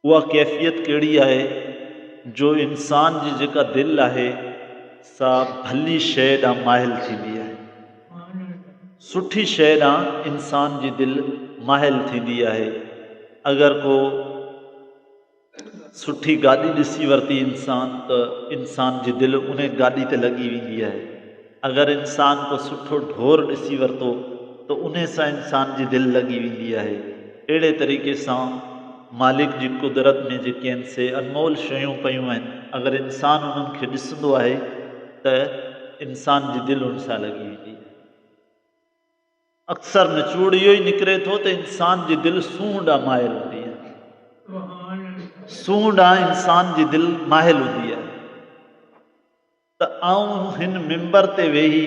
उहा कैफ़ियत कहिड़ी आहे जो इंसान जी जेका दिलि आहे सा भली शइ ॾांहुं माहिल थींदी आहे। सुठी शइ ॾांहुं इंसान जी दिलि माहिल थींदी आहे। अगरि को सुठी गाॾी ॾिसी वरिती इंसान त इंसान जी दिलि उन गाॾी ते लॻी वेंदी आहे। अगरि इंसान को सुठो ढोर ॾिसी वरितो त उन सां इंसान जी दिलि लॻी वेंदी आहे। अहिड़े तरीक़े सां मालिक जी कुदरत में जेके आहिनि से अनमोल शयूं पयूं आहिनि, अगरि इंसान उन्हनि खे ॾिसंदो आहे त इंसान जी दिलि उन सां लॻी वेंदी आहे। अक्सर निचोड़ इहो ई निकिरे थो त इंसान जी दिलि सूंह ॾांहुं माहिल हूंदी आहे। सूंह ॾांहुं इंसान जी दिलि माहिल हूंदी आहे। त आऊं हिन मिंबर ते वेही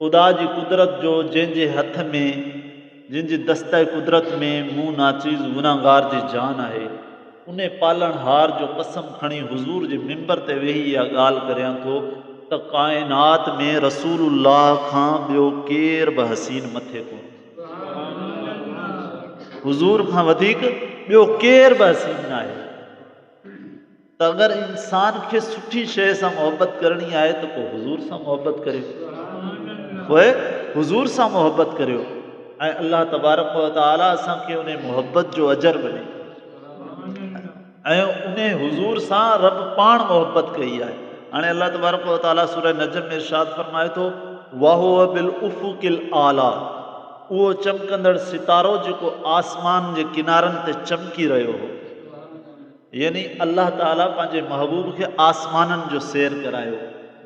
ख़ुदा जी कुदरत जो जंहिंजे हथ में, जंहिंजी दस्ते कुदरत में मूं नाचीज़ गुनाहगार जी जान आहे, उन पालणहार जो कसम खणी हुज़ूर जे मिंबर ते वेही इहा ॻाल्हि करियां थो त काइनात में रसूलुल्लाह खां ॿियो केर बि हसीन मथे कोन्हे। हुज़ूर खां वधीक ॿियो केर बि हसीन न आहे। त अगरि इंसान खे सुठी शइ सां मोहबत करणी आहे त पोइ हुज़ूर सां मोहबत करियो, पोइ हुज़ूर सां मोहबत करियो ऐं अल्लाह तबारक व तआला असांखे उन मोहबत जो अजर बि ॾे। ऐं उन हुज़ूर सां रब पाण मोहबत कई आहे। हाणे अल्लाह तबारक व तआला सूरह नजम में इरशाद फरमाए थो, वहुव बिल उफ़ुक़िल आला, उहो चमकंदड़ सितारो जेको आसमान जे किनारनि ते चमकी रहियो हो। यानी अल्लाह ताला पंहिंजे महबूब खे आसमाननि जो सैर करायो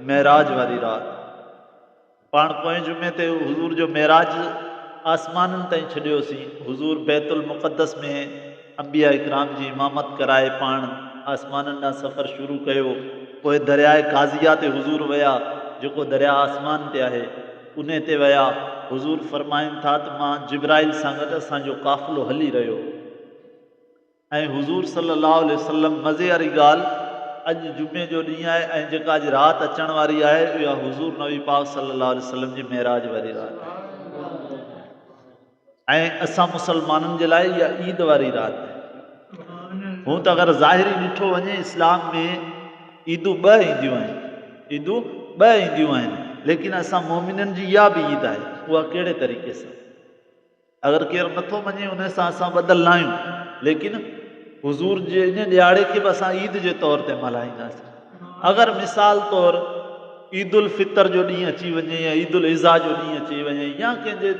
महराज वारी राति। पाण पोएं जुमे ते हुज़ूर जो महराज आसमाननि ताईं छॾियोसीं। हुज़ूर बैतुल मुक़द्दस में अंबिया इकराम जी इमामत कराए पाण आसमाननि ॾांहुं सफ़र शुरू कयो। पोइ दरियाए काज़िया ते हुज़ूर विया, जेको दरिया आसमान ते आहे, उन ते विया। हुज़ूर फरमाइनि था त मां जिब्राइल सां गॾु असांजो काफ़िलो हली रहियो ऐं हुज़ूर सल्लल्लाहु अलैहि वसल्लम मज़े वारी ॻाल्हि, अॼु जुमे जो ॾींहुं आहे ऐं जेका अॼु राति अचण वारी आहे इहा हुज़ूर नबी पाक सल्लल्लाहु अलैहि वसल्लम जी महराज वारी राति आहे ऐं असां मुसलमाननि जे लाइ इहा ईद वारी राति आहे। हूं त अगरि ज़ाहिरी ॾिठो वञे इस्लाम में ईदूं ॿ ईंदियूं आहिनि, ईदूं ॿ ईंदियूं आहिनि, लेकिन असां मोमिननि जी इहा बि ईद आहे। उहा कहिड़े तरीक़े सां, अगरि केरु नथो मञे उन सां असां ॿधल न आहियूं, लेकिन हुज़ूर जे इन ॾियारे खे बि असां ईद जे तौर ते मल्हाईंदासीं। अगरि मिसाल तौरु ईद उल फितर जो ॾींहुं अची वञे या ईद उल अज़हा जो ॾींहुं अची वञे या कंहिंजे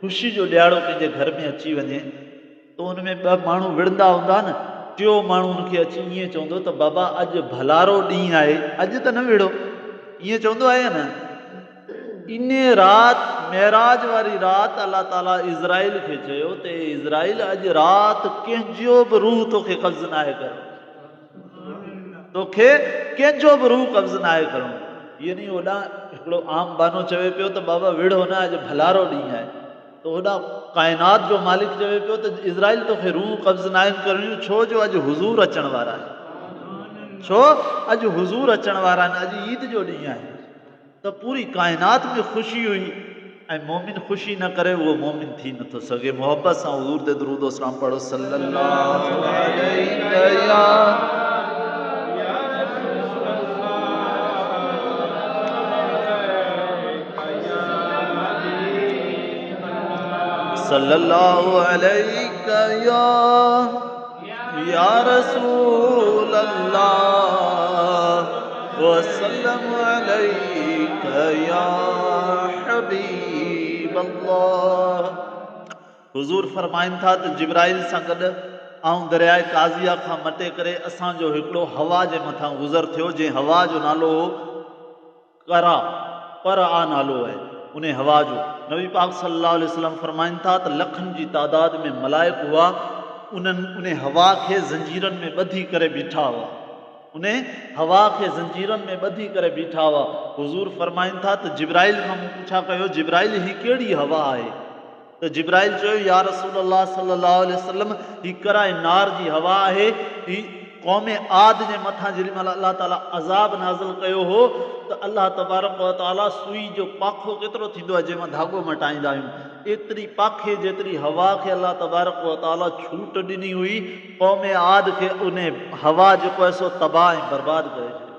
ख़ुशी जो ॾियारो कंहिंजे घर में अची वञे त उन में ॿ माण्हू विढ़ंदा हूंदा न, टियों माण्हू उनखे अची ईअं चवंदो त बाबा अॼु भलारो ॾींहुं आहे, अॼु त न विढ़ो, ईअं चवंदो आहे या न। इन राति महराज वारी राति अल्लाह ताला इज़राइल खे चयो त इज़राइल अॼु राति कंहिंजो बि रूह तोखे कब्ज़ न आहे करणो, तोखे कंहिंजो बि रूह कब्ज़ न आहे करणो। यानी होॾां हिकिड़ो आम बानो चवे पियो त बाबा विढ़ो न, अॼु भलारो ॾींहुं आहे, त होॾां काइनात जो मालिक चवे पियो त इज़राइल तोखे रूह कब्ज़ न आहिनि करणियूं, छो जो अॼु हुज़ूर अचण वारा आहिनि, छो अॼु हुज़ूर अचण वारा आहिनि, अॼु ईद जो ॾींहुं आहे। त पूरी काइनात में ख़ुशी हुई ऐं मोमिन ख़ुशी न करे उहो मोमिन थी नथो सघे। मोहब्बत सां हुज़ूर ते दुरूद सलाम पढ़ो सल्लल्लाहु अलैहि या सल्लल्लाहु अलैहि या रसूल अल्लाह वसल्लम अलैका या हबीब अल्लाह। हुज़ूर फरमाइनि था त जिब्राइल सां गॾु आऊं दरियाए काज़िया खां मटे करे असांजो हिकिड़ो हवा जे मथां गुज़र थियो, जंहिं हवा जो नालो हो करा, पर आ नालो आहे उन हवा जो। नबी पाक सल्लल्लाहु अलैहि वसल्लम फरमाइनि था त लखनि जी तादाद में मलाइक हुआ, उन्हनि उन हवा खे ज़ंजीरनि में ॿधी करे बीठा हुआ, उन हवा खे ज़ंजीरनि में ॿधी करे बीठा हुआ। हुज़ूर फरमाइनि था त जिब्राइल खां मूं पुछा कयो, जिब्राइल ही कहिड़ी हवा आहे? त जिब्राइल चयो, या रसूल अल्लाह सल्लल्लाहु अलैहि वसल्लम, ही कराए नार जी हवा आहे। ही क़ौम आद जे मथां जेॾी महिल अल्लाह ताला अज़ाब नाज़िल कयो हो त अल्लाह तबारक व तआला सुई जो पाखो केतिरो थींदो आहे जंहिंमां धाॻो मटाईंदा आहियूं, एतिरी पाखे जेतिरी हवा खे अल्लाह तबारक व तआला छूट ॾिनी हुई, क़ौम आद खे उन हवा जेको आहे सो तबाह ऐं बर्बाद करे छॾियो।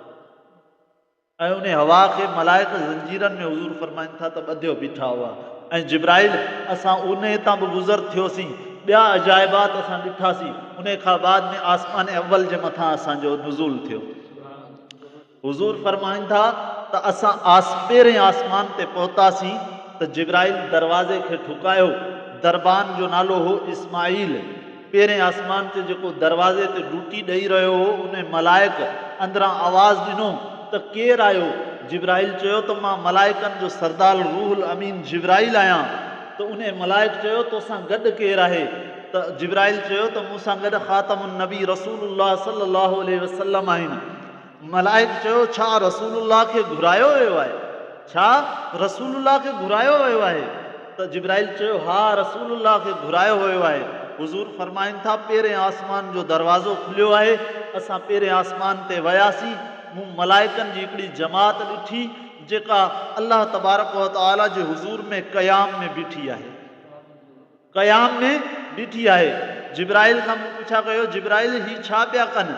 ऐं उन हवा खे मलाइक ज़ंजीरनि में हुज़ूर फरमाइनि था त ॿधियो बीठा हुआ। ऐं जिब्राइल असां उन तां बि गुज़र थियोसीं, ॿिया अजाइबात असां ॾिठासीं। उन खां बाद में आसमान अव्वल जे मथां असांजो नुज़ूल थियो। हुज़ूर फरमाइनि था त असां पहिरें आसमान ते पहुतासीं त जिब्राइल दरवाज़े खे ठुकायो। दरबान जो नालो हो इस्माईल। पहिरें आसमान ते जेको दरवाज़े ते ड्यूटी ॾेई रहियो हो, उन मलाइक अंदरां आवाज़ ॾिनो त केरु आयो? जिब्राइल चयो त मां मलाइकनि जो सरदार रूहुल अमीन जिब्राइल आहियां। त उन मलाइक चयो तोसां गॾु केरु आहे? त जिब्राइल चयो त मूंसां गॾु ख़ातमुन नबी रसूलुल्लाह सल्लल्लाहु अलैहि वसल्लम आहिनि। मलाइक चयो छा रसूलुल्लाह खे घुरायो वियो आहे? छा रसूलुल्लाह खे घुरायो वियो आहे? त जिब्राइल चयो हा रसूलुल्लाह खे घुरायो वियो आहे। हुज़ूर फरमाइनि था पहिरें आसमान जो दरवाज़ो खुलियो आहे। असां पहिरें आसमान ते वियासीं। मूं मलाइकनि जी हिकिड़ी जमात ॾिठी जेका अल्लाह तबारक व तआला जे हुज़ूर में क़याम में बीठी आहे। क़याम में बीठी आहे। जिब्राइल खां मूं पुछा कयो जिब्राइल ही छा पिया कनि?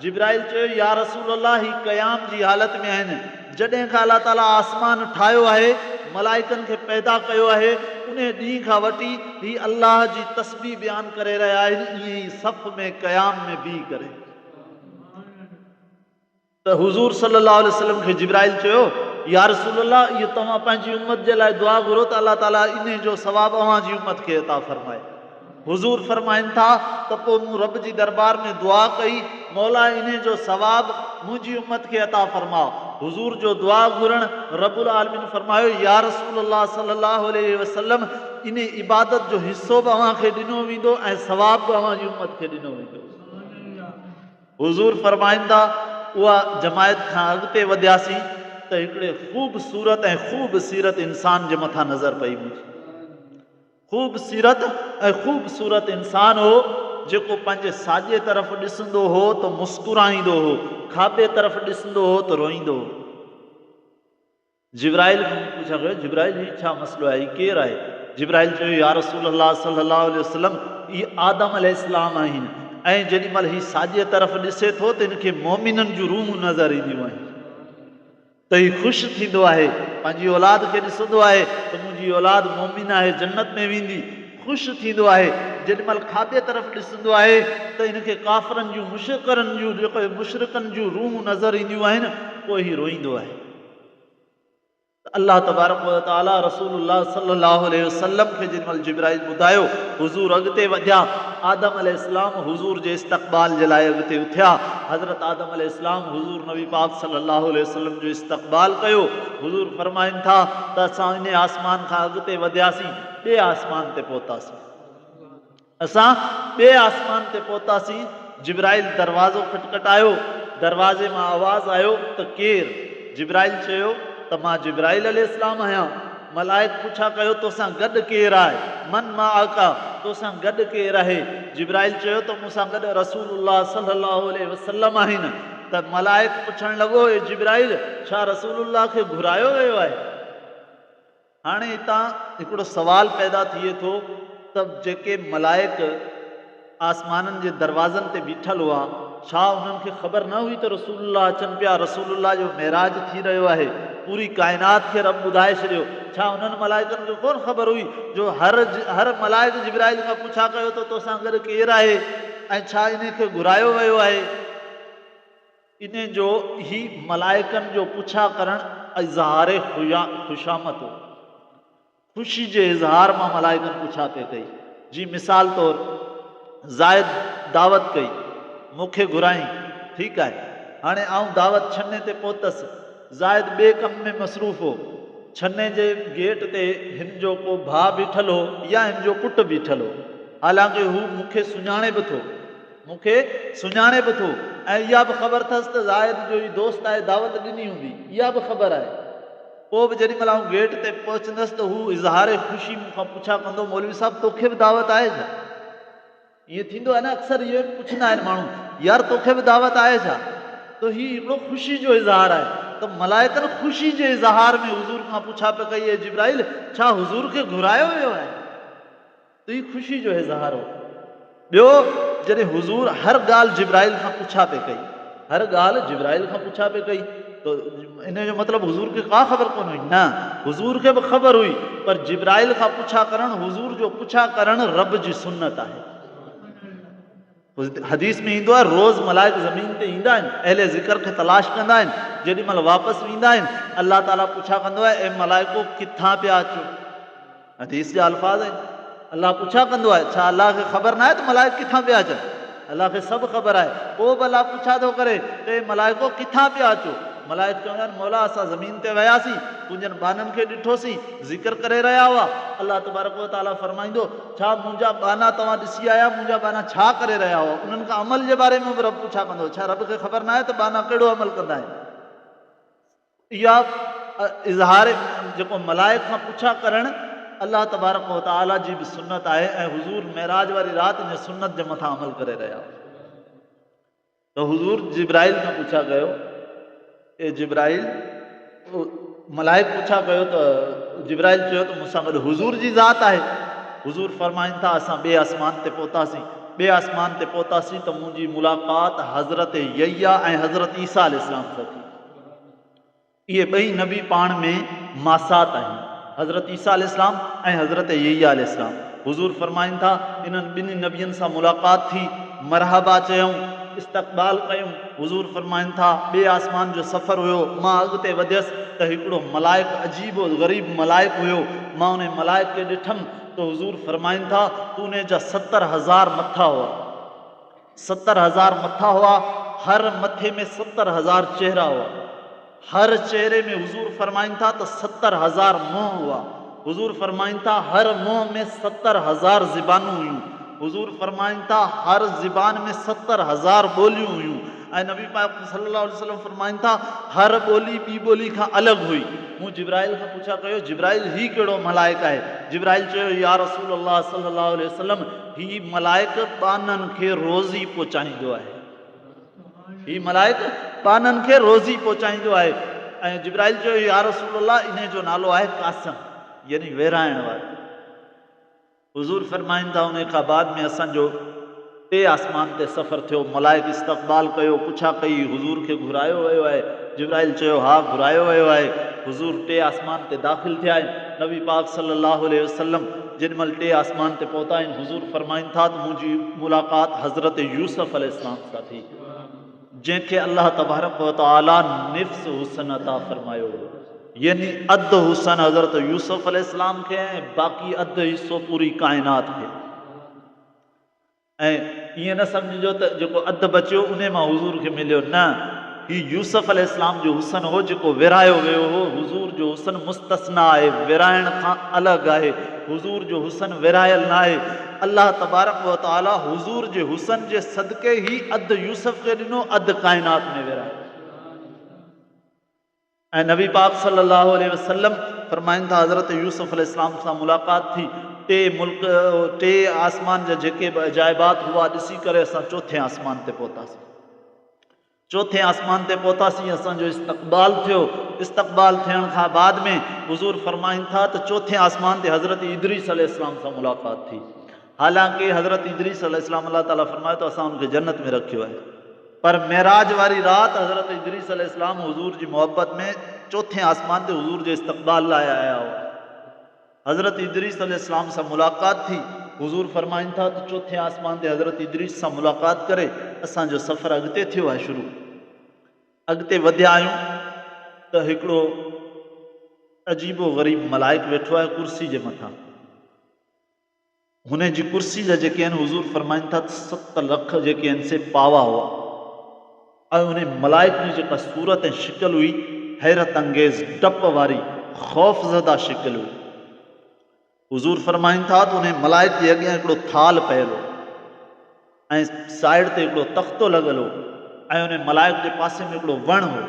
जिब्राइल चयो या रसूल अल्लाह ही क़याम जी हालत में आहिनि। जॾहिं खां अल्लाह ताला आसमान ठाहियो आहे, मलाइकनि खे पैदा कयो आहे, उन ॾींहं खां वठी ही अल्लाह जी तस्बीह बयानु करे रहिया आहिनि, ईअं ई सफ़ में क़याम में बीह करे। त हुज़ूर सल्लल्लाहु अलैहि वसल्लम खे जिब्राइल चयो या रसूल अल्लाह इहो तव्हां पंहिंजी उम्मत जे लाइ दुआ घुरो त अल्लाह ताला इन जो सवाबु अव्हां जी उम्मत खे अता फरमाए। हुज़ूर फरमाइनि था त पोइ मूं रब जी दरबार में दुआ कई, मौला इन जो सवाबु मुंहिंजी उम्मत खे अता फरमा। हुज़ूर जो दुआ घुरण रब्बुल आलमीन फरमायो या रसूल अल्लाह सल्लल्लाहु अलैहि वसल्लम इन इबादत जो हिसो बि अव्हां खे ॾिनो वेंदो ऐं सवाबु बि अव्हां जी उम्मत खे ॾिनो वेंदो। हुज़ूर फरमाइनि था उहा जमायत खां अॻिते वधियासीं त हिकिड़े ख़ूबसूरत ऐं ख़ूबसीरत इंसान जे मथां नज़र पई मुंहिंजी। ख़ूबसीरत ऐं ख़ूबसूरत इंसान हो जेको पंहिंजे साॼे तरफ़ ॾिसंदो हो त मुस्कुराईंदो हो, खाॿे तरफ़ ॾिसंदो हो त रोईंदो हो। जिब्राइल खां पुछा कयो जिब्राइल ही छा मसलो आहे? ही केरु आहे? जिब्राइल चयो या रसूल अल्लाह सल्लल्लाहु अलैहि वसल्लम इहे आदम अलैहिस्सलाम आहिनि। ऐं जेॾी महिल ही साॼे तरफ़ ॾिसे थो त हिनखे मोमिननि जूं रूह नज़र ईंदियूं आहिनि। त ही ख़ुशि थींदो आहे, पंहिंजी औलाद खे ॾिसंदो आहे त मुंहिंजी औलाद मोमिन आहे, जन्नत में वेंदी, ख़ुशि थींदो आहे। जेॾी महिल खाॿे तरफ़ ॾिसंदो आहे त हिनखे काफ़रनि जूं मुशरिकनि जूं रूह नज़र ईंदियूं आहिनि, पोइ ही रोईंदो आहे। अल्लाह तबारक व तआला रसूलुल्लाह सल्लल्लाहु अलैहि वसल्लम खे जेॾी महिल जिब्राइल ॿुधायो, हुज़ूर अॻिते वधिया। आदम अलैहिस्सलाम हुज़ूर जे इस्तक़बाल जे लाइ अॻिते उथिया। हज़रत आदम अलैहिस्सलाम हुज़ूर नबी पाक सल्लल्लाहु अलैहि वसल्लम जो इस्तक़बाल कयो। हुज़ूर फरमाइनि था त असां इन आसमान खां अॻिते वधियासीं, ॿिए आसमान ते पहुतासीं। असां ॿिए आसमान ते पहुतासीं। जिब्राइल दरवाज़ो खटखटायो, दरवाज़े मां आवाज़ आयो त केरु? जिब्राइल चयो त मां जिब्राइल अलैहिस्सलाम आहियां। मलाइक पुछा कयो तोसां गॾु केरु आहे? मन मां आका, तोसां गॾु केरु आहे? जिब्राइल चयो त मूंसां गॾु रसूलुल्लाह सल्लल्लाहु अलैहि वसल्लम आहिनि। त मलाइक पुछणु लॻो ए जिब्राइल छा रसूलुल्लाह खे घुरायो वियो आहे? हाणे हितां हिकिड़ो सवाल पैदा थिए थो त जेके मलाइक आसमाननि जे दरवाज़नि ते बीठल हुआ, छा उन्हनि खे ख़बर न हुई त रसूलुल्लाह अचनि पिया, रसूलुल्लाह जो मेराज थी रहियो आहे, पूरी काइनात खे रब ॿुधाए छॾियो? छा उन्हनि मलाइकनि खे कोन ख़बर हुई जो हर मलाइक जिब्राइल खां पुछा कयो त तोसां गॾु केरु आहे ऐं छा इन खे घुरायो वियो आहे? इन जो ही मलाइकनि जो पुछा करणु इज़हारे ख़ुशामत हो, ख़ुशी जे इज़हार मां मलाइकनि पुछा पे कई। जी मिसाल तौर ज़ायद दावत कई, मूंखे घुराई, ठीकु आहे। हाणे आउं दावत छन्ने ते पहुतसि, ज़ायद ॿिए कम में मसरूफ़ हो। छन्ने जे गेट ते हिन जो को भाउ बीठल हो या हिन जो पुटु बीठल हो। हालांकि हू मूंखे सुञाणे बि थो, ऐं इहा बि ख़बर अथसि त ज़ायद जो ही दोस्त आहे, दावत ॾिनी हूंदी, इहा बि ख़बर आहे। पोइ बि जेॾी महिल आउं गेट ते पहुचंदसि त हू इज़हारे ख़ुशी मूंखां पुछा कंदो मौलवी साहिबु तोखे बि दावत आहे छा? ईअं थींदो आहे न, अक्सर इहो पुछंदा आहिनि माण्हू, यार तोखे बि दावत आहे छा? त हीउ हिकिड़ो ख़ुशी जो इज़हार आहे। तो मलाइकनि ख़ुशी जे इज़हार में हुज़ूर खां पुछा पे कई, ए जिब्राइल छा हुज़ूर खे घुरायो वियो आहे? तो ही ख़ुशी जो इज़हार हो। ॿियो, जॾहिं हुज़ूर हर ॻाल्हि जिब्राइल खां पुछा पे कई, हर ॻाल्हि जिब्राइल खां पुछा पे कई, तो इन जो मतिलबु हुज़ूर खे का ख़बर कोन हुई? न, हुज़ूर खे बि ख़बर हुई, पर जिब्राइल खां पुछा करणु, हुज़ूर जो पुछा करणु रब जी सुन्नत आहे। हदीस में ईंदो आहे, रोज़ मलाइक ज़मीन ते ईंदा आहिनि, अहले ज़िक्र खे तलाश कंदा आहिनि, जेॾी महिल वापसि वेंदा आहिनि अल्लाह ताला पुछा कंदो आहे, ए मलाइको किथां पिया अचो? हदीस जा अल्फाज़ आहिनि। अल्लाह पुछा कंदो आहे, छा अल्लाह खे ख़बर न आहे त मलाइक किथां पिया अचनि? अल्लाह खे सभु ख़बर आहे। पोइ बि अल्लाह पुछा थो करे त ए मलाइको किथां पिया अचो? मलाइक चवंदा आहिनि, मौला असां ज़मीन ते वियासीं, तुंहिंजनि बाननि खे ॾिठोसीं, ज़िक्र करे रहिया हुआ। अल्लाह तबारक व तआला फरमाईंदो, छा मुंहिंजा बाना तव्हां ॾिसी आया? मुंहिंजा बाना छा करे रहिया हुआ? उन्हनि खां अमल जे बारे में बि रब पुछा कंदो, छा रब खे ख़बर न आहे त बाना कहिड़ो अमल कंदा आहिनि? इहा इज़हार जेको मलाइक खां पुछा करणु अल्लाह तबारक व तआला जी बि सुन्नत आहे, ऐं हुज़ूर मेराज वारी राति इन सुन्नत जे मथां अमल करे रहिया। तो हुज़ूर जिब्राइल खां पुछा कयो, ए जिब्राइल, मलाइक पुछा कयो त जिब्राइल चयो त मूंसां गॾु हुज़ूर जी ज़ात आहे। हुज़ूर फरमाइनि था, असां ॿिए आसमान ते पहुतासीं। ॿिए आसमान ते पहुतासीं त मुंहिंजी मुलाक़ात हज़रत यहिया ऐं हज़रत ईसा अलैहिस्सलाम सां थी। इहे ॿई नबी पाण में मासात आहिनि, हज़रत ईसा अलैहिस्सलाम ऐं हज़रत यहिया अलैहिस्सलाम। हुज़ूर फरमाइनि था, इन्हनि ॿिन्ही नबियनि सां मुलाक़ात थी, मरहबा चयूं, इस्तक़बाल कयूं। हुज़ूर फरमाइनि था, ॿिए आसमान जो सफ़र हुयो, मां अॻिते वधियसि त हिकिड़ो मलाइक, अजीब ग़रीब मलाइक हुयो। मां उन मलाइक खे ॾिठमि तो हुज़ूर फरमाइनि था, तूं उन जा 70,000 मथा हुआ, 70,000 मथा हुआ, हर मथे में 70,000 चेहरा हुआ, हर चेहरे में हुज़ूर फरमाइनि था त 70,000 मुंह हुआ। हुज़ूर फरमाइनि था, हर मुंह में 70,000 ज़िबानूं हुयूं। हुज़ूर फरमाइनि था, हर ज़िबान में 70,000 ॿोलियूं हुयूं। ऐं नबी पाक सल्लल्लाहु अलैहि वसल्लम फरमाइनि था, हर ॿोली ॿी ॿोली खां अलॻि हुई। मूं जिब्राइल खां पुछा कयो, जिब्राइल ही कहिड़ो मलाइक आहे? जिब्राइल चयो, या रसूल अल्लाह सल्लल्लाहु अलैहि वसल्लम, ही मलाइक बाननि खे रोज़ी पहुचाईंदो आहे। ही मलाइक बाननि खे रोज़ी पहुचाईंदो आहे। ऐं जिब्राइल चयो, या रसूल अल्लाह, इन जो नालो आहे कासम, यानी विरहाइण वारो। हुज़ूर फरमाइनि था, उन खां बाद में असांजो 3 आसमान ते सफ़र थियो। मलाइक इस्तक़बाल कयो, पुछा कई, हुज़ूर खे घुरायो वियो आहे? जिब्राइल चयो, हा घुरायो वियो आहे। हुज़ूर 3 आसमान ते दाख़िल थिया आहिनि। नबी पाक सल्लल्लाहु अलैहि वसल्लम जेॾीमहिल 3 आसमान ते पहुता आहिनि, हुज़ूर फरमाइनि था त मुंहिंजी मुलाक़ात हज़रत यूसुफ अलैहिस्सलाम सां थी, जंहिंखे अल्लाह तबारक व तआला निफ़्स हुसन अता फरमायो, यानी अधु हुसन हज़रत यूसुफ अलैहिस्सलाम खे ऐं बाक़ी अधु हिसो पूरी काइनात खे। ऐं ईअं न सम्झिजो त जेको अधु बचियो उन मां हुज़ूर खे मिलियो, न, ही यूसुफ अलैहिस्सलाम जो हुसन हो जेको विरहायो वियो हो। हुज़ूर जो हुसन मुस्तस्ना आहे, विरहाइण खां अलॻि आहे। हुज़ूर जो हुसन विरहायल न आहे। अल्लाह तबारक व तआला हुज़ूर जे हुसन जे सदके ही अधु यूसुफ खे ॾिनो, अधु काइनात में विरहायो। ऐं नबी पाक सल्लल्लाहु अलैहि वसल्लम फरमाइनि था, हज़रत यूसुफ अलैहिस्सलाम सां मुलाक़ात थी। 3 आसमान जा जेके बि अजाइबात हुआ ॾिसी करे असां 4थे आसमान ते पहुतासीं। 4थे आसमान ते पहुतासीं, असांजो इस्तक़बाल थियो। इस्तक़बाल थियण खां बाद में हुज़ूर फरमाइनि था त 4थे आसमान ते हज़रत इदरीस अलैहिस्सलाम सां मुलाक़ात थी। हालांकि हज़रत इदरीस अलैहिस्सलाम अल्लाह ताला फरमाए तो असां उनखे जन्नत में रखियो आहे, पर मेराज वारी राति हज़रत इदरीस अलैहिस्सलाम हुज़ूर जी मोहब्बत में 4थे आसमान ते हुज़ूर जे इस्तक़बाल लाइ आया हुआ। हज़रत इदरीस अलैहिस्सलाम सां मुलाक़ात थी। हुज़ूर फरमाइनि था त 4थे आसमान ते हज़रत इदरीस सां मुलाक़ात करे असांजो सफ़र अॻिते थियो आहे शुरू। अॻिते वधिया आहियूं त हिकिड़ो अजीबो ग़रीब मलाइक वेठो आहे कुर्सी जे मथां। हुन जी कुर्सी जा जेके आहिनि, हुज़ूर फरमाइनि था 7 लख जेके आहिनि से पावा हुआ। ऐं उन मलाइक जी जेका सूरत ऐं शिकिल हुई, हैरत अंगेज़, डप वारी, ख़ौफ़ज़दा शिकिल हुई। हुज़ूर फरमाइनि था त उन मलाइक जे अॻियां हिकिड़ो थाल पयल हो ऐं साइड ते हिकिड़ो तख़्तो लॻल हो, ऐं उन मलाइक जे पासे में हिकिड़ो वण हो,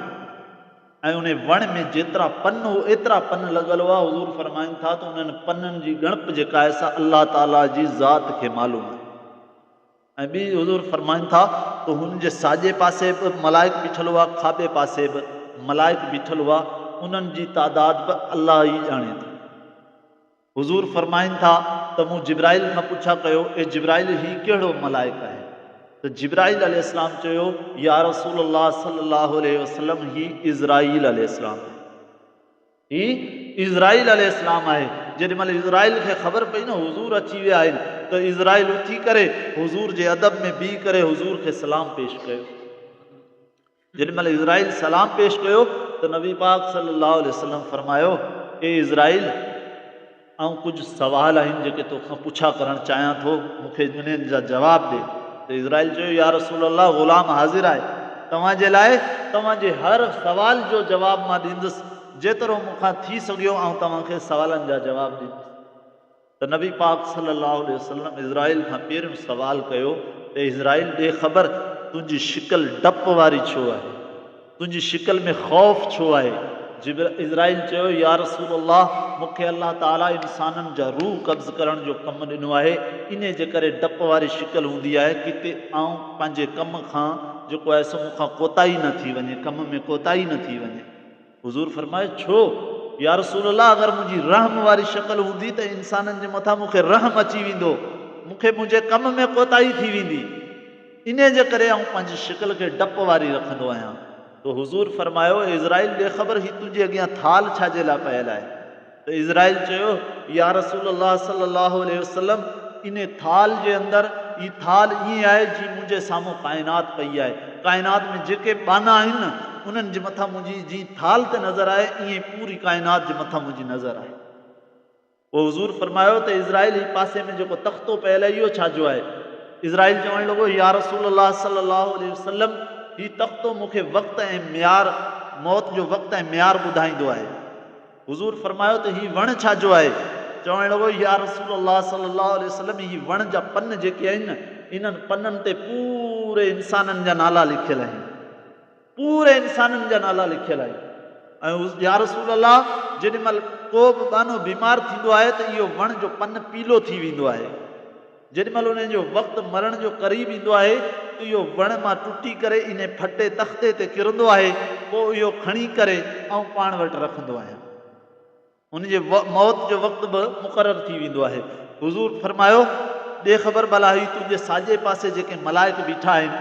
ऐं उन वण में जेतिरा पन हो एतिरा पन लॻल हुआ। हुज़ूर फरमाइनि था त उन्हनि पननि जी ॻणप जेका आहे सा अल्लाह ताला जी ज़ात खे मालूम आहे। ऐं ॿी हुज़ूर फरमाइनि था त हुन जे साॼे पासे बि मलाइक बीठल हुआ, खाॿे पासे बि मलाइक बीठल हुआ, उन्हनि जी तादाद बि अल्लाह ई ॼाणे थो। हुज़ूर फरमाइनि था त मूं जिब्राइल खां पुछा कयो, ए जिब्राइल ही कहिड़ो मलाइक आहे? त जिब्राइल अलैहिस्सलाम चयो, या रसूल अल्लाह सल्लल्लाहु अलैहि वसल्लम, ही इज़राइल अलैहिस्सलाम, ही इज़राइल अलैहिस्सलाम आहे। जेॾीमहिल इज़राइल खे ख़बर पई न हुज़ूर अची विया आहिनि, त इज़राइल उथी करे हुज़ूर जे अदब में बीह करे हुज़ूर खे सलाम पेश कयो। जेॾीमहिल इज़राइल सलाम पेश कयो त नबी पाक सल्लल्लाहु अलैहि वसल्लम फरमायो, ए इज़राइल, ऐं कुझु सवाल आहिनि जेके तोखां पुछा करणु चाहियां थो, मूंखे उन्हनि जा जवाब ॾे। त इज़राइल चयो, या रसूल अल्लाह, ग़ुलाम हाज़िर आहे, तव्हांजे लाइ तव्हांजे हर सवाल जो जवाब मां ॾींदुसि, जेतिरो मूंखां थी सघियो ऐं तव्हांखे सवालनि जा जवाब ॾींदुसि। त नबी पाक सल्लल्लाहु अलैहि वसल्लम इज़राइल खां पहिरियों सवाल कयो, त इज़राइल ॾे ख़बर, तुंहिंजी शिकल डप वारी छो आहे? तुंहिंजी शिकल में ख़ौफ़ छो आहे? इज़राइल चयो, या रसूल अल्लाह, मूंखे अल्लाह ताला इंसाननि जा रूह कब्ज़ करण जो कमु ॾिनो आहे, इन जे करे डप वारी शिकल हूंदी आहे, किथे आउं पंहिंजे कम खां जेको आहे सो मूंखां कोताही न थी वञे, कम में कोताही न थी वञे। हुज़ूर फरमाए, छो? या रसूल अल्लाह, अगरि मुंहिंजी रहम वारी शिकल हूंदी त इंसाननि जे मथां मूंखे रहम अची वेंदो, मूंखे मुंहिंजे कम में कोताही थी वेंदी, इन जे करे आउं पंहिंजी शिकल खे डप वारी रखंदो आहियां। तो हुज़ूर फरमायो, इज़राइल ॾे ख़बर, ही तुंहिंजे अॻियां थाल छाजे लाइ पयल आहे? त इज़राइल चयो, या रसूल अल्लाह सल्लल्लाहु अलैहि वसल्लम, इन थाल जे अंदरि ही थाल ईअं आहे जीअं मुंहिंजे साम्हूं काइनात पई आहे, काइनात में जेके बाना आहिनि न, उन्हनि जे मथां मुंहिंजी जीअं थाल ते नज़र आहे, ईअं पूरी काइनात जे मथां मुंहिंजी नज़र आहे। पोइ हुज़ूर फरमायो त इज़राइल, ही पासे में जेको तख़्तो पयल आहे इहो छाजो आहे? इज़राइल चवणु लॻो, या रसूल अल्लाह सल्लल्लाहु अलैहि वसल्लम, ही तख़्तो मूंखे वक़्तु ऐं मियार, मौत जो वक़्तु ऐं मियार ॿुधाईंदो आहे। हुज़ूर फरमायो त ही वण छाजो आहे? चवणु लॻो, या रसूल अल्लाह सल्लल्लाहु अलैहि वसल्लम, ही वण जा पन जेके आहिनि न, इन्हनि पननि ते पूरे इंसाननि जा नाला लिखियल आहिनि, पूरे इंसाननि जा नाला लिखियल आहिनि। ऐं या रसूल अल्लाह, जेॾीमहिल को बि बानो बीमार थींदो आहे त इहो वण जो पन पीलो थी वेंदो आहे। जेॾीमहिल उन जो वक़्तु मरण जो क़रीब ईंदो आहे त इहो वण मां टुटी करे इन फटे तख़्ते ते किरंदो आहे, पोइ इहो खणी करे ऐं पाण वटि रखंदो आहियां। उनजे मौत जो वक़्तु बि मुक़ररु थी वेंदो आहे। हुज़ूर फरमायो, ॾे ख़बर, भला ही तुंहिंजे साॼे पासे जेके मलाइक बीठा आहिनि,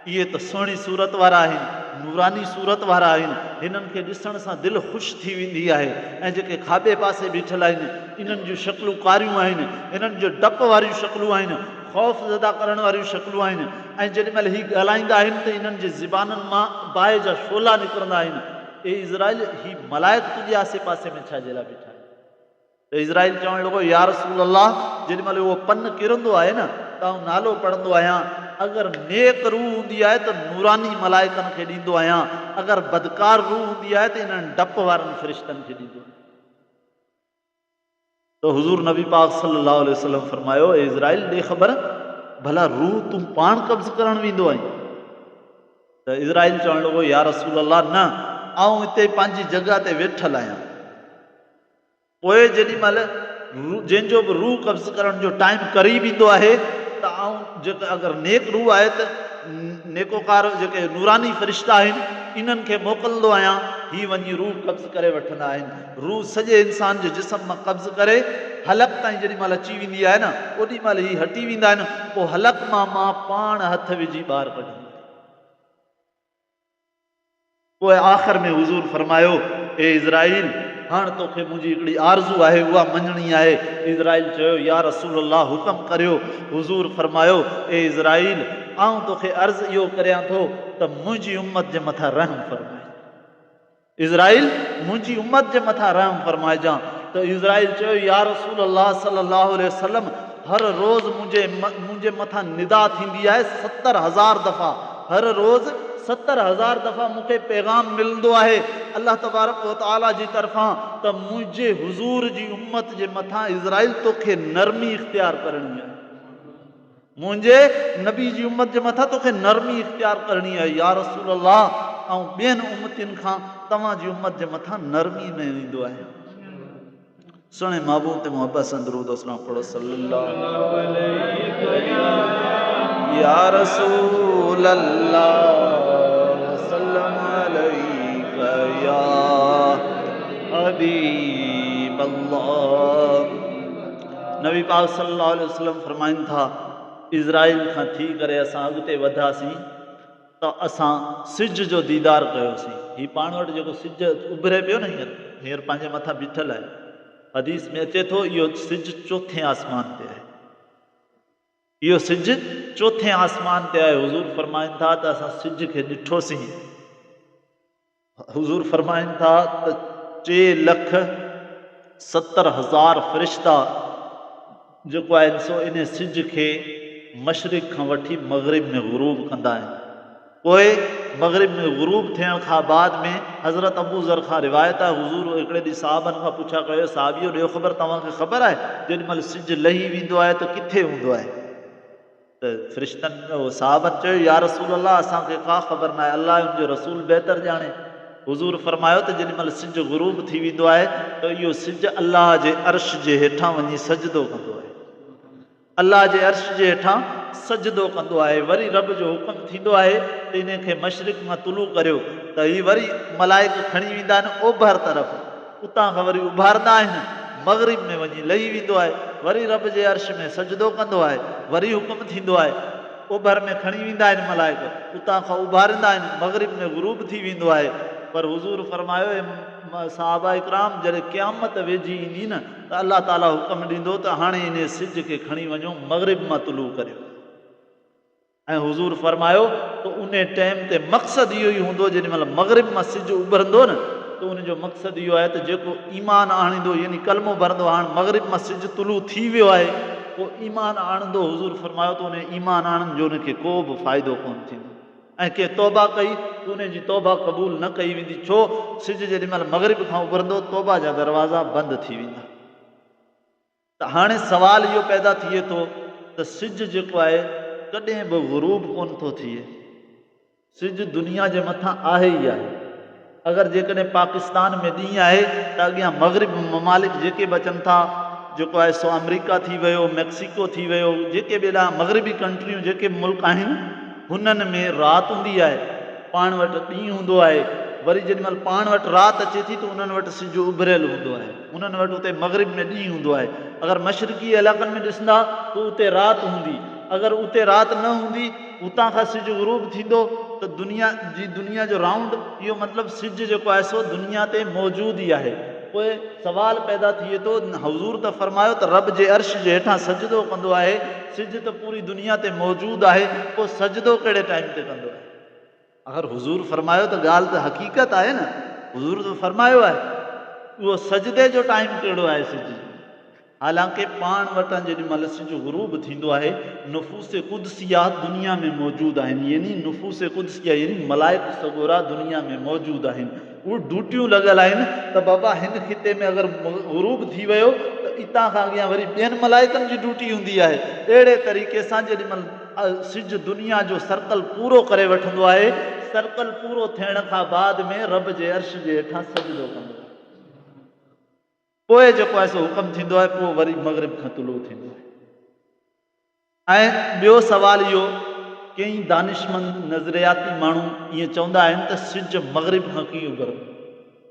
इहे त सुहिणी सूरत वारा आहिनि, नूरानी सूरत वारा आहिनि, हिननि खे ॾिसण सां दिलि ख़ुशि थी वेंदी आहे। ऐं जेके खाॿे पासे बीठल आहिनि, इन्हनि जूं शक्लूं कारियूं आहिनि, इन्हनि जो डप वारियूं शक्लूं आहिनि, ख़ौफ़ ज़दा करण वारियूं शक्लूं आहिनि। ऐं जेॾीमहिल ही ॻाल्हाईंदा आहिनि त इन्हनि जे ज़बाननि मां बाहि जा शोला निकिरंदा आहिनि। ए इज़राइल, ही मलाइक तुंहिंजे आसे पासे में छाजे लाइ बीठा आहिनि? त इज़राइल चवणु लॻो, या रसूल अल्लाह, जेॾीमहिल उहो पन किरंदो आहे न, त आउं नालो पढ़ंदो आहियां, अगरि नेक रूह हूंदी आहे त नूरानी मलाइकनि खे ॾींदो आहियां, अगरि बदकार रूह हूंदी आहे त इन्हनि डप वारनि फ़रिश्तनि खे ॾींदो आहियां। तो हुज़ूर नबी पाक सल्लल्लाहु अलैहि वसल्लम फरमायो, ए इज़राइल, ॾे ख़बर, भला रूह तूं पाण कब्ज़ करणु वेंदो आहीं? त इज़राइल चवणु लॻो, या रसूल अल्लाह, न, आउं हिते पंहिंजी जॻह ते वेठल आहियां। पोइ जेॾीमहिल जंहिंजो बि रूह कब्ज़ करण जो टाइम क़रीब ईंदो आहे त आउं जेका अगरि नेक रूह आहे त नेकोकार जेके नूरानी फ़रिश्ता आहिनि, इन्हनि खे मोकिलींदो आहियां, ही वञी रूह कब्ज़ करे वठंदा आहिनि। रूह सॼे इंसान जे जिस्म मां कब्ज़ करे हलक ताईं जेॾीमहिल अची वेंदी आहे न, ओॾीमहिल ही हटी वेंदा आहिनि। पोइ हलक मां पाण हथ विझी ॿाहिरि कढंदो। पोइ आख़िर में हुज़ूर फरमायो, ए इज़राइल, हाणे तोखे मुंहिंजी हिकिड़ी आरज़ू आहे, उहा मञणी आहे। इज़राइल चयो, या रसूल अल्लाह, हुकम करियो। हुज़ूर फरमायो, ए इज़राइल, आउं तोखे अर्ज़ु इहो करियां थो त मुंहिंजी उम्मत जे मथां रहम फरमाए। इज़राइल, मुंहिंजी उम्मत जे मथां रहम फरमाइजां। त इज़राइल चयो, या रसूल अल्लाह सल्लल्लाहु अलैहि वसल्लम, हर रोज़ मुंहिंजे मथां निदा थींदी आहे 70,000 दफ़ा। हर रोज़ 70,000 दफ़ा मूंखे पैगाम मिलंदो आहे अल्लाह तबारक व तआला जी तरफ़ां त मुंहिंजे हुज़ूर जी उम्मत जे मथां इज़राइल तोखे नरमी इख्तियार करणी आहे। मुंहिंजे नबी जी उम्मत जे मथां तोखे नरमी इख्तियार करणी आहे। या रसूल अल्लाह, ऐं ॿियनि उम्मतियुनि खां तव्हांजी उम्मत जे मथां नरमी में ईंदो आहे। सुहिणे महबूब ते मोहब्बत सां दरूद और सलाम पढ़ो। सल्लल्लाहु अलैहि या रसूल अल्लाह, सल्लम अलैहि या हबीब अल्लाह। नबी पाक सल्लल्लाहु अलैहि वसल्लम फरमाइनि था इज़राइल खां थी करे असां अॻिते वधासीं त असां सिज जो दीदार कयोसीं। हीउ पाण वटि जेको सिज उभरे पियो न हींअर पंहिंजे मथां बीठल आहे, हदीस में अचे थो इहो सिज चोथे आसमान ते आहे, इहो सिज चोथे आसमान ते आहे। हुज़ूर फरमाइनि था त असां सिज खे ॾिठोसीं। हुज़ूर फरमाइनि था त 3,70,000 फ़रिश्ता जेको आहे सो इन सिज खे मशरिक़ खां वठी मग़रिब में ग़ुरूब कंदा आहिनि। पोइ मग़रिब में ग़ुरूब थियण खां बाद में हज़रत अबू ज़र खां रिवायत आहे, हुज़ूर हिकिड़े ॾींहुं साहबनि खां पुछा कयो, साहबियो ॾियो ख़बर, तव्हांखे ख़बर आहे जेॾी महिल सिज लही वेंदो आहे त किथे हूंदो आहे? त फ़रिश्तनि साहबनि चयो या रसूल अल्लाह असांखे का ख़बर न आहे, अल्लाह उनजो रसूल बहितर ॼाणे। हुज़ूर फरमायो त जेॾी महिल सिज ग़ुरूब थी वेंदो आहे त इहो सिज अल्लाह जे अर्श जे हेठां वञी सजदो कंदो आहे, अल्लाह जे अर्श जे हेठां सजदो कंदो आहे। वरी रब जो हुकुम थींदो आहे त इन खे मशरिक़ मां तुलू करियो त हीअ वरी मलाइक खणी वेंदा आहिनि ओभर तरफ़, उतां खां वरी उभारंदा आहिनि, मग़रिब में वञी लही वेंदो आहे, वरी रब जे अर्श में सजदो कंदो आहे, वरी हुकुम थींदो आहे, ओभर में खणी वेंदा आहिनि मलाइक, उतां खां उभारींदा आहिनि, मग़रिब में ग़ुरूब थी वेंदो आहे। पर हुज़ूर फरमायो साहबा इकराम जॾहिं क़यामत वेझी ईंदी न त अल्लाह ताला हुकुम ॾींदो त हाणे इन सिज खे खणी वञो मग़रिब मां तुलू करियो। ऐं हुज़ूर फरमायो त उन टाइम ते मक़सदु इहो ई हूंदो जेॾी महिल मग़रिब मां सिज उभरंदो न त उनजो मक़सदु इहो आहे त जेको ईमान आणींदो यानी कलमो भरंदो, हाणे मग़रिब मां सिज तुलू थी वियो आहे, पोइ ईमान आणंदो, हुज़ूर फरमायो त उन ईमान आणण जो उनखे को बि फ़ाइदो कोन थींदो। ऐं के तौबा कई त उनजी तौबा क़बूल न कई वेंदी, छो सिज जेॾी महिल मग़रिब खां उभरंदो तौबा जा दरवाज़ा बंदि थी वेंदा। त हाणे सुवालु इहो पैदा थिए थो त सिज जेको आहे कॾहिं बि ग़ुरूब कोन थो थिए, सिज दुनिया जे मथां आहे ई आहे। अगरि जेकॾहिं पाकिस्तान में ॾींहुं आहे त अॻियां मग़रिब ममालिक जेके बि अचनि था, जेको आहे सो अमेरिका थी वियो, मैक्सिको थी वियो, जेके बि एॾा मग़रिबी कंट्रियूं जेके बि मुल्क आहिनि हुननि में राति हूंदी आहे, पाण वटि ॾींहुं हूंदो आहे, वरी जेॾी महिल पाण वटि राति अचे थी त उन्हनि वटि सिज उभरियल हूंदो आहे, उन्हनि वटि उते मग़रिब में ॾींहुं हूंदो आहे। अगरि मशरिक़ी इलाइक़नि में ॾिसंदा त उते राति हूंदी, अगरि उते राति न हूंदी, उतां खां सिज ग़ुरूब थींदो त दुनिया जो राउंड, इहो मतिलबु सिज जेको आहे सो दुनिया ते मौजूदु ई आहे। पोइ सवाल पैदा थिए थो, हुज़ूर त फरमायो त रब जे अर्श जे हेठां सजदो कंदो आहे, सिज त पूरी दुनिया ते मौजूदु आहे, पोइ सजदो कहिड़े टाइम ते कंदो आहे? अगरि हुज़ूर फरमायो त ॻाल्हि त हक़ीक़त आहे न, हुज़ूर त फरमायो आहे, उहो सजदे जो टाइम कहिड़ो आहे सिज? हालांकि पाण वटां जेॾी महिल सिज ग़ुरूब थींदो आहे नुफ़ूस क़ुदसिया दुनिया में मौजूदु आहिनि, यानी नुफ़ूस क़ुदसिया यानी मलाइक सगोरा दुनिया में मौजूदु आहिनि, उहे ड्यूटियूं लॻल आहिनि त बाबा हिन खिते में अगरि ग़ुरूब थी वियो त इतां खां अॻियां वरी ॿियनि मलाइकनि जी ड्यूटी हूंदी आहे। अहिड़े तरीक़े सां जेॾी महिल सिज दुनिया जो सर्कल पूरो करे वठंदो आहे, सर्कल पूरो थियण खां बाद में रब जे अर्श जे हेठां सजदो कंदो आहे, पोइ जेको आहे सो हुकुम थींदो आहे, पोइ वरी मग़रिब खां तुलू थींदो आहे। ऐं ॿियो सुवाल इहो, कई दानिशमंद नज़रियाती माण्हू ईअं चवंदा आहिनि त सिज मग़रिब खां कीअं उभरंदो,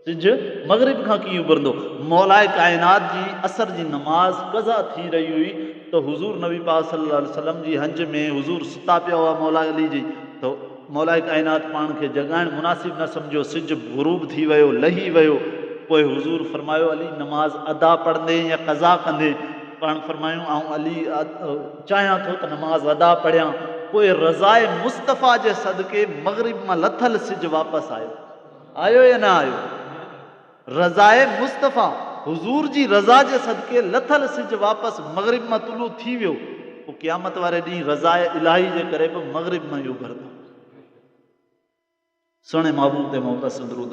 सिज मग़रिब खां कीअं उभरंदो? मौलाए काइनात जी असर जी नमाज़ क़ज़ा थी रही हुई त हुज़ूर नबी पाक सल्लल्लाहु अलैहि वसल्लम जी हंज में हुज़ूर सुता पिया हुआ मौला अली जी, त मौलाए काइनात पाण खे जगाइण मुनासिब न सम्झो, सिज ग़ुरूब थी वियो, लही वियो, पोइ हुज़ूर फरमायो अली नमाज़ अदा पढ़ंदे या क़ज़ा कंदे? पाण फरमायूं ऐं अली चाहियां थो त नमाज़ अदा पढ़ियां। पोइ रज़ाए मुस्तफ़ा जे सदके मग़रिब मां लथल सिज वापसि आयो या न आयो? रज़ाए मुस्तफ़ा हुज़ूर जी रज़ा जे सदके लथल सिज वापसि मग़रिब मां तुलू थी वियो, पोइ क़यामत वारे ॾींहुं रज़ाए इलाही जे करे बि मग़रिब मां ई उभरंदो। सुहिणे महबूब ते मुहतसिब दरूद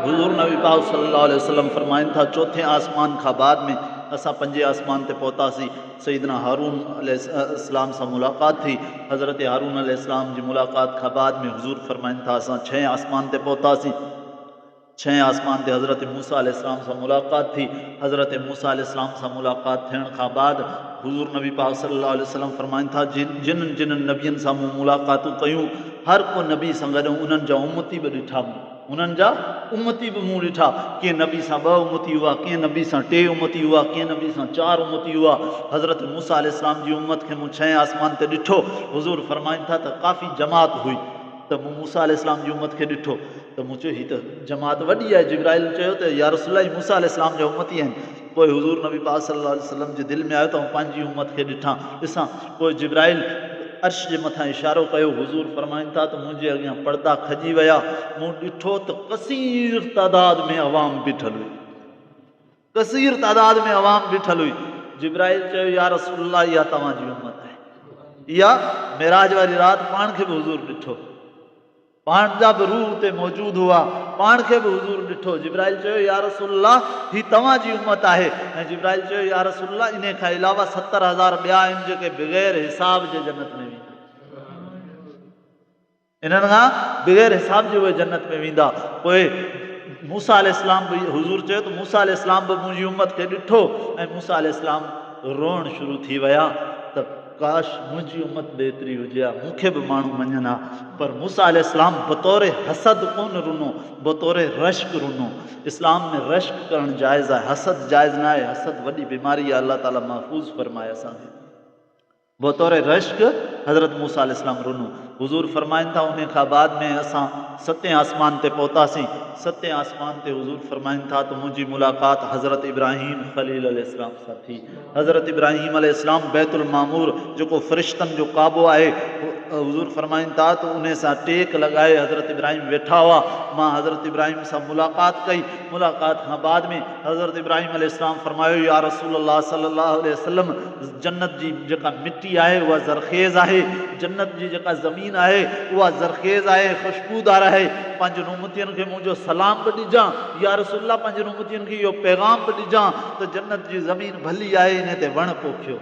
हुज़ूर नबी पाक सल्लल्लाहु अलैहि वसल्लम फरमाइनि था, चौथे आसमान खां बाद में असां पंजे आसमान ते पहुतासीं, सईदना हारून अलैहिस्सलाम सां मुलाक़ात थी। हज़रत हारून अलैहिस्सलाम जी मुलाक़ात खां बाद में हुज़ूर फरमाइनि था असां छहें आसमान ते पहुतासीं। छहें आसमान ते हज़रत मूसा अलैहिस्सलाम सां मुलाक़ात थी। हज़रत मूसा अलैहिस्सलाम सां मुलाक़ात थियण खां बाद हुज़ूर नबी पाक सल्लल्लाहु अलैहि वसल्लम फरमाइनि था, जिन जिन नबियनि सां मूं मुलाक़ातूं कयूं, हर को नबी सां गॾु उन्हनि जा उम्मती बि ॾिठा, उन्हनि जा उम्मती बि मूं ॾिठा। कंहिं नबी सां 2 उम्मती हुआ, कंहिं नबी सां 3 उम्मती हुआ, कंहिं नबी सां 4 उम्मती हुआ। हज़रत मूसा अलैहिस्सलाम जी उम्मत खे मूं 6 आसमान ते ॾिठो। हुज़ूर फरमाइनि था त काफ़ी जमात हुई, त मूं मूसा अलैहिस्सलाम जी उम्मत खे ॾिठो त मूं चयो हीअ त जमात वॾी आहे। जिब्राइल चयो त या रसूल अल्लाह, मूसा अलैहिस्सलाम जा उम्मती आहिनि। पोइ हुज़ूर नबी पाक सल्लल्लाहु अलैहि वसल्लम जे दिलि में आयो त पंहिंजी उम्मत खे ॾिसां। पोइ जिब्राइल अर्श जे मथां इशारो कयो। हुज़ूर फरमाइनि था त मुंहिंजे अॻियां पर्दा खजी विया। मूं ॾिठो त कसीर तादाद में अवाम बीठल हुई, कसीर तादाद में अवाम बीठल हुई। जिब्राइल चयो या रसूल अल्लाह, इहा तव्हांजी उम्मत आहे। इहा मेराज वारी राति पाण खे बि हुज़ूर ॾिठो, पाण जा बि रूह उते मौजूदु हुआ, पाण खे बि हुज़ूर ॾिठो। जिब्राइल चयो या रसूल अल्लाह, हीअ तव्हांजी उम्मत आहे। ऐं जिब्राइल चयो या रसूल अल्लाह, इन खां अलावा 70,000 ॿिया आहिनि जेके बग़ैर हिसाब जे जन्नत में वेंदा, इन्हनि खां बग़ैर हिसाब जे उहे जन्नत में वेंदा। पोइ मूसा अलैहिस्सलाम बि, हुज़ूर चयो त मूसा अलैहिस्सलाम बि मुंहिंजी उम्मत खे ॾिठो ऐं मूसा अलैहिस्सलाम रोअण शुरू थी विया त काश मुंहिंजी उम्मत बि एतिरी हुजे हा, मूंखे बि माण्हू मञनि हा। पर मूसा अलैहिस्सलाम बतौर हसद कोन रुनो, बतौर रश्क रुनो। इस्लाम में रश्क करणु जाइज़ आहे, हसद जाइज़ न आहे। हसद वॾी बीमारी आहे, अल्लाह ताला महफ़ूज़ फरमाए असांखे। बतौर रश्क हज़रत मूसा अलैहिस्सलाम रुनो। हुज़ूर फरमाइनि था उन खां बाद में असां 7 आसमान ते पहुतासीं। 7 आसमान ते हुज़ूर फरमाइनि था त मुंहिंजी मुलाक़ात हज़रत इब्राहीम ख़लील अलैहिस्सलाम सां थी। हज़रत इब्राहीम अलैहिस्सलाम बैतुल मामूर जेको फ़रिश्तनि जो काबो आहे, हुज़ूर फरमाइनि था त उन सां टेक लॻाए हज़रत इब्राहीम वेठा हुआ। मां हज़रत इब्राहीम सां मुलाक़ात कई। मुलाक़ात खां बाद में हज़रत इब्राहीम अलैहिस्सलाम फरमायो या रसूल अल्लाह सल्लल्लाहु अलैहि वसल्लम, जन्नत जी जेका मिटी आहे उहा ज़रख़ेज़ आहे, जन्नत जी जेका ज़मीन आहे उहा ज़रख़ेज़ आहे, ख़ुशबूदार आहे। पंहिंजनि उम्मतियुनि खे मुंहिंजो सलाम बि ॾिजां या रसूल अल्लाह, पंहिंजनि उम्मतियुनि खे इहो पैगाम बि ॾिजां त जन्नत जी ज़मीन भली आहे, इन ते वण पोखियो,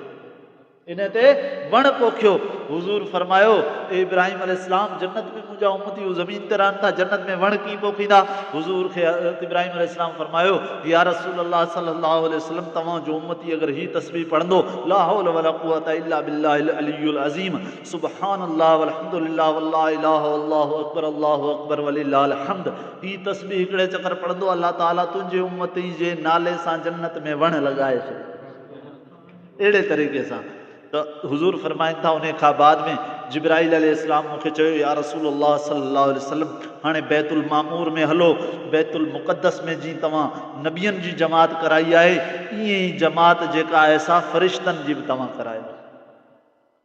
इन ते वण पोखियो। हुज़ूर फरमायो इब्राहीम अलैहिस्सलाम, जन्नत में मुंहिंजा उम्मती ज़मीन ते रहनि था, जन्नत में वण कीअं पोखींदा? हुज़ूर खे हज़रत इब्राहीम अलैहिस्सलाम फरमायो या रसूल अल्लाह सल्लल्लाहु अलैहि वसल्लम, तव्हांजो उम्मती अगरि हीअ तस्बीह पढ़ंदो, ला हौल वला कुव्वता इल्ला बिल्लाहिल अलियुल अज़ीम, सुबहानल्लाह वल्हम्दुलिल्लाह वल्ला इलाहा अल्लाहु अकबर वलिल्लाहिल हम्द, हीअ तस्बीह हिकिड़े चकर पढ़ंदो, अल्लाह ताला तुंहिंजे उम्मती जे नाले सां जन्नत में वण लॻाए छॾे। अहिड़े तरीक़े सां त हुज़ूर फरमाइनि था उन खां बाद में जिब्राइल अलैहिस्सलाम मूंखे चयो या रसूल अल्लाह सल्लल्लाहु अलैहि वसल्लम, हाणे बैतुल मामूर में हलो, बैतुल मुक़द्दस में जीअं तव्हां नबियनि जी जमात कराई आहे, ईअं ई जमात जेका आहे सा फ़रिश्तनि जी बि तव्हां करायो,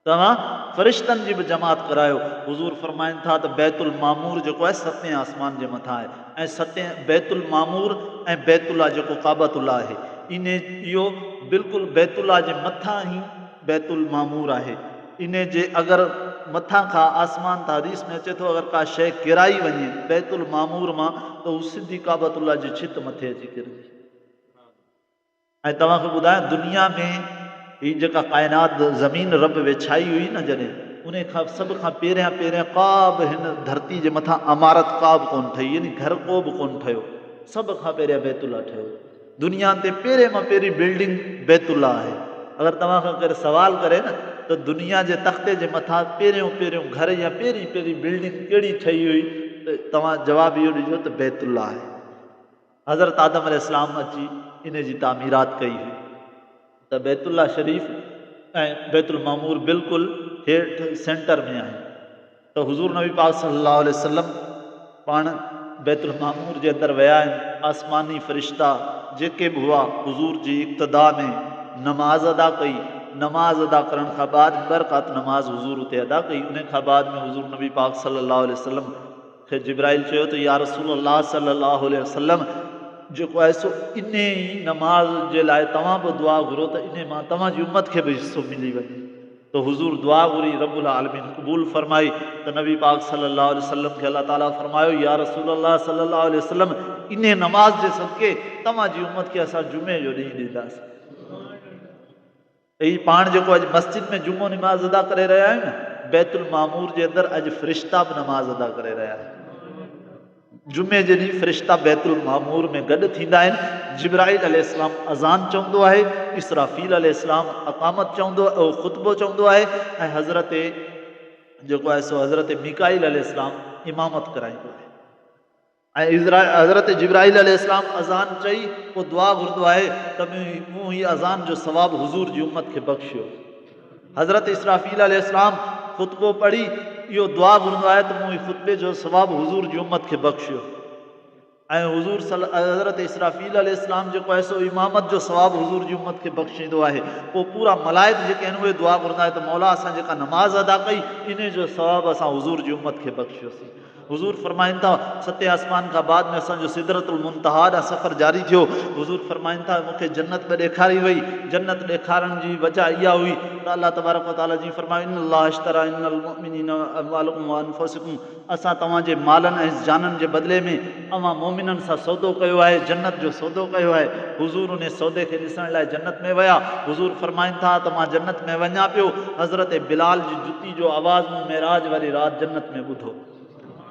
तव्हां फ़रिश्तनि जी बि जमात करायो। हुज़ूर फरमाइनि था त बैतुल मामूर जेको आहे 7 आसमान जे मथां आहे, ऐं 7 बैतुल मामूर ऐं बैतुल्ला जेको काबतुल्ला आहे, इहो बिल्कुलु बैतुल्ला जे मथां ई बैतुल मामूर आहे। इन जे अगरि मथां खां आसमान तां हदीस में अचे थो, अगरि का शइ किराई वञे बैतुल मामूर मां त उहा सिधी काबतुल्ला जी छित मथे अची किरंदी। ऐं तव्हांखे ॿुधायां, दुनिया में हीअ जेका काइनात ज़मीन रब विछाई हुई न, जॾहिं उन खां सभ खां पहिरियां का बि हिन धरती जे मथां अमारत का बि कोन ठही, यानी घर को बि कोन ठहियो, सभ खां पहिरियां बैतुल्ला ठहियो। दुनिया ते पहिरें मां पहिरीं बिल्डिंग बैतुल्ला आहे। अगरि तव्हांखां केरु सवाल करे न त दुनिया जे तख़्ते जे मथां पहिरियों घर या पहिरीं बिल्डिंग कहिड़ी ठही हुई, त तव्हां जवाबु इहो ॾिजो त बैतुल्ला आहे। हज़रत आदम अलैहिस्सलाम अची इन जी तामीरात कई हुई। त बैतुल्ला शरीफ़ ऐं बैतुल मामूर बिल्कुलु हेठि सेंटर में आहे। त हुज़ूर नबी पाक सल्लल्लाहु अलैहि वसल्लम पाण बैतुल मामूर जे अंदरि विया आहिनि। आसमानी फ़रिश्ता जेके बि हुआ हुज़ूर जी इक़्तिदा में नमाज़ अदा कई। नमाज़ अदा करण खां बाद 2 रकात नमाज़ हुज़ूर उते अदा कई। उन खां बाद में हुज़ूर नबी पाक सल्लल्लाहु अलैहि वसल्लम खे जिब्राइल चयो त या रसूल अल्लाह सल्लल्लाहु अलैहि वसल्लम, जेको आहे सो इन ई नमाज़ जे लाइ तव्हां बि दुआ घुरो त इन मां तव्हांजी उम्मत खे बि हिसो मिली वञे। तो हुज़ूर दुआ घुरी, रब्बुल आलमीन क़बूल फरमाई। त नबी पाक सल्लल्लाहु अलैहि वसल्लम खे अल्लाह ताला फरमायो या रसूल अल्लाह सल्लल्लाहु अलैहि वसल्लम, इन नमाज़ जे सदके तव्हांजी उम्मत खे असां जुमे जो ॾींहुं ॾींदासीं। ही पाण जेको अॼु मस्जिद में जुमो नमाज़ अदा करे रहिया आहियूं न, बैतुल मामूर जे अंदरि अॼु फ़रिश्ता बि नमाज़ अदा करे रहिया आहिनि। जुमे जे ॾींहुं फ़रिश्ता बैतुल मामूर में गॾु थींदा आहिनि। जिब्राइल अलैहिस्सलाम अज़ान चवंदो आहे, इसराफील अलैहिस्सलाम अक़ामत चवंदो आहे, ख़ुतबो चवंदो आहे, ऐं हज़रत जेको आहे सो हज़रत मीकाईल अलैहिस्सलाम इमामत कराईंदो आहे। ऐं हज़रत जिब्राइल अलैहिस्सलाम अज़ान चई पोइ दुआ घुरंदो आहे त मूं हीअ अज़ान जो सवाबु हुज़ूर जी उम्मत खे बख़्शियो। हज़रत इसराफील अलैहिस्सलाम ख़ुतबो पढ़ी इहो दुआ घुरंदो आहे त मूं ख़ुतबे जो सवाबु हुज़ूर जी उम्मत खे बख़्शियो। ऐं हज़रत इसराफील अलैहिस्सलाम जेको आहे सो इमामत जो सवाबु हुज़ूर जी उम्मत खे बख़्शींदो आहे। पोइ पूरा मलाइक जेके आहिनि उहे दुआ घुरंदा आहिनि त मौला असां जेका नमाज़ अदा कई इन जो सवाबु असां हुज़ूर जी उम्मत खे बख़्शियोसीं। हुज़ूर फरमाइनि था सते आसमान खां बाद में असांजो सिदरतुल मुंतहा ॾांहुं सफ़र जारी थियो। हुज़ूर फरमाइनि था मूंखे जन्नत बि ॾेखारी वई। जन्नत ॾेखारण जी वजह इहा हुई त अल्लाह तबारक व तआला जी फरमायो इन्नल्लाह अश्तरा इन्नल मुअमिनीना अम्वालकुम व अनफुसकुम, असां तव्हांजे मालनि ऐं जाननि जे बदिले में अवां मोमिननि सां सौदो कयो आहे, जन्नत जो सौदो कयो आहे। हुज़ूर उन सौदे खे ॾिसण लाइ जन्नत में विया। हुज़ूर फरमाइनि था त मां जन्नत में वञा पियो, हज़रत बिलाल जी जुती जो आवाज़ मूं मेराज वारी राति जन्नत में ॿुधो।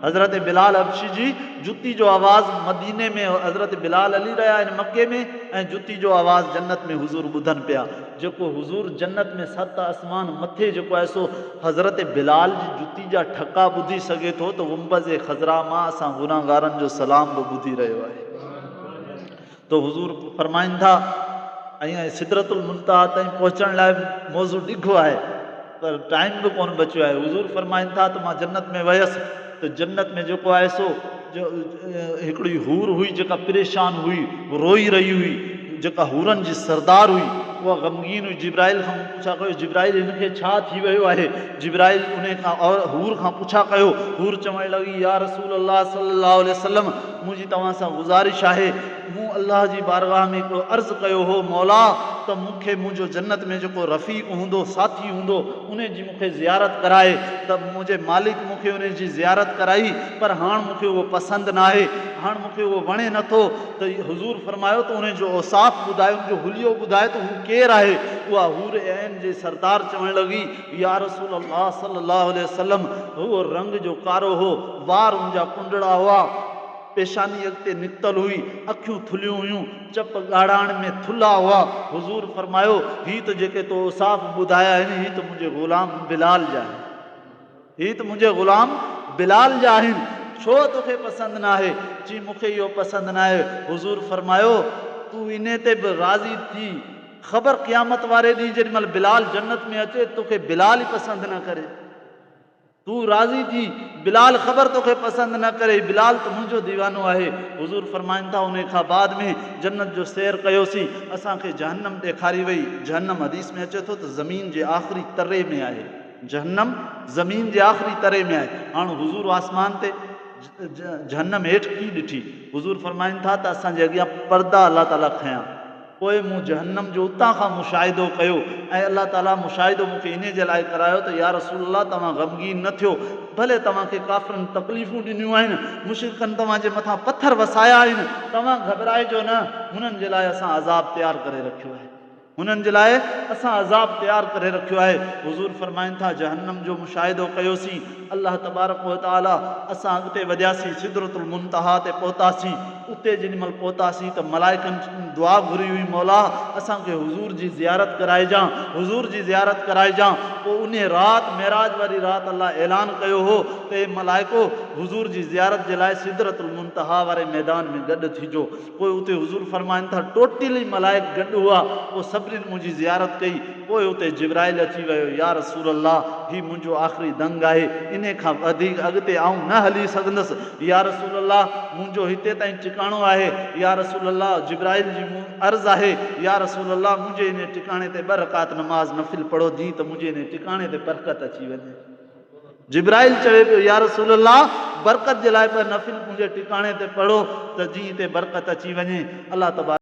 हज़रत बिलाल हबशी जी जुती जो आवाज़ मदीने में हज़रत बिलाल हली रहिया आहिनि मके में, ऐं जुती जो आवाज़ जन्नत में हुज़ूर ॿुधनि पिया। जेको हुज़ूर जन्नत में 7 आसमान मथे जेको आहे सो हज़रत बिलाल जी जुती जा ठका ॿुधी सघे थो त गुंबज़ ख़ज़रा मां असां गुनाहगारनि जो सलाम बि ॿुधी रहियो आहे। तो हुज़ूर फरमाइनि था ऐं सिदरतुल मुंतहा ताईं पहुचण लाइ मौज़ू ॾिघो आहे पर टाइम बि कोन बचियो आहे। हुज़ूर फरमाइनि था त मां जन्नत में वियसि त जन्नत में जेको आहे सो जो हिकिड़ी हूर हुई जेका परेशान हुई, रोई रही हुई, जेका हूरनि जी सरदार हुई, उहा ग़मगीन हुई। जिब्राइल खां पुछा कयो जिब्राइल हिनखे छा थी वियो आहे? जिब्राइल उन खां और हूर खां पुछा कयो। हूर चवणु लॻी या रसूल अल्लाह सल्लल्लाहु अलैहि वसल्लम, मुंहिंजी तव्हां सां गुज़ारिश आहे, मूं अल्लाह जी बारगाह में हिकिड़ो अर्ज़ु कयो हो मौला त मूंखे मुंहिंजो जन्नत में जेको रफ़ीक हूंदो, साथी हूंदो, उन जी मूंखे ज़ियारत कराए। त मुंहिंजे मालिक मूंखे उन जी ज़ियारत कराई पर हाणे मूंखे उहो पसंदि न आहे, हाणे मूंखे उहो वणे नथो। त हुज़ूर फरमायो त उन जो औसाफ़ ॿुधायो, उन जो हुलियो ॿुधाए त हू केरु आहे? उहा हूर ऐन जे सरदार चवणु लॻी या रसूल अल्लाह सल्लल्लाहु अलैहि वसल्लम, उहो रंग जो कारो हो, वार उनजा कुंडड़ा हुआ, पेशानी अॻिते निकितल हुई, अखियूं थुलियूं हुयूं, चप ॻाढ़ाण में थुल्हा हुआ। हुज़ूर फरमायो हीअ त जेके तो औसाफ़ ॿुधाया आहिनि हीअ त मुंहिंजे ग़ुलाम बिलाल जा आहिनि, हीअ त मुंहिंजे ग़ुलाम बिलाल जा आहिनि, छो तोखे पसंदि न आहे? चई मूंखे इहो पसंदि न आहे। हुज़ूर फरमायो तूं इन ते बि राज़ी थी, ख़बर क़यामत वारे ॾींहुं जेॾी महिल बिलाल जन्नत में अचे तोखे बिलाल ई पसंदि न करे, तूं राज़ी थी, बिलाल ख़बर तोखे पसंदि न करे, बिलाल त मुंहिंजो दीवानो आहे। हुज़ूर फरमाइनि था उन खां बाद में जन्नत जो सैर कयोसीं, असांखे जहन्नम ॾेखारी वई। जहन्नम हदीस में अचे थो त ज़मीन जे आख़िरी तरे में आहे, जहन्नम ज़मीन जे आख़िरी तरे में आहे। हाणे हुज़ूर आसमान ते जहन्नम हेठि की ॾिठी? हुज़ूर फरमाइनि था त असांजे अॻियां पर्दा अलाह ताला खयां, पोइ मूं जहन्नम जो उतां खां मुशाहिदो कयो ऐं अलाह ताला मुशाहिदो मूंखे इन जे लाइ करायो त या रसूल अल्लाह तव्हां ग़मगीन न थियो, भले तव्हांखे काफ़िरनि तकलीफ़ूं ॾिनियूं आहिनि, मुशरिकनि तव्हांजे मथां पथर वसाया आहिनि, तव्हां घबराइजो न, हुननि जे लाइ असां अज़ाब तयारु करे रखियो आहे, हुननि जे लाइ असां अज़ाब तयारु करे रखियो आहे। हुज़ूर फरमाइनि था जहन्नम जो मुशाहिदो कयोसीं, अल्लाह तबारक व तआला असां अॻिते वधियासीं, सिदरतुल मुंतहा ते पहुतासीं। उते जेॾी महिल पहुतासीं त मलाइकनि दुआ घुरी हुई मौला असांखे हुज़ूर जी ज़ियारत कराइजां, हुज़ूर जी ज़ियारत कराइजां। पोइ उन राति मेराज वारी राति अल्लाह ऐलान कयो हो त हे मलाइको हुज़ूर जी ज़ियारत जे लाइ सिदरतुल मुंतहा वारे मैदान में गॾु थिजो। पोइ उते हुज़ूर फरमाइनि था टोटली मलाइक गॾु हुआ, पोइ सभिनीनि मुंहिंजी ज़ियारत कई। पोइ उते जिब्राइल अची वियो, या रसूल अल्लाह हीउ मुंहिंजो आख़िरी दंग आहे, इन खां वधीक अॻिते आऊं न हली सघंदुसि, या रसूल अल्लाह मुंहिंजो हिते ताईं टिकाणो आहे, या रसूल अल्लाह जिब्राइल जी अर्ज़ु आहे, या रसूल अल्लाह मुंहिंजे इन टिकाणे ते 2 रकात नमाज़ नफ़िल पढ़ो जीअं त मुंहिंजे इन टिकाणे ते बरकत अची वञे। जिब्राइल चवे पियो या रसूल अल्लाह बरकत जे लाइ 2 नफ़िल मुंहिंजे टिकाणे ते पढ़ो त जीअं ते बरकत अची वञे। अल्लाह तबारक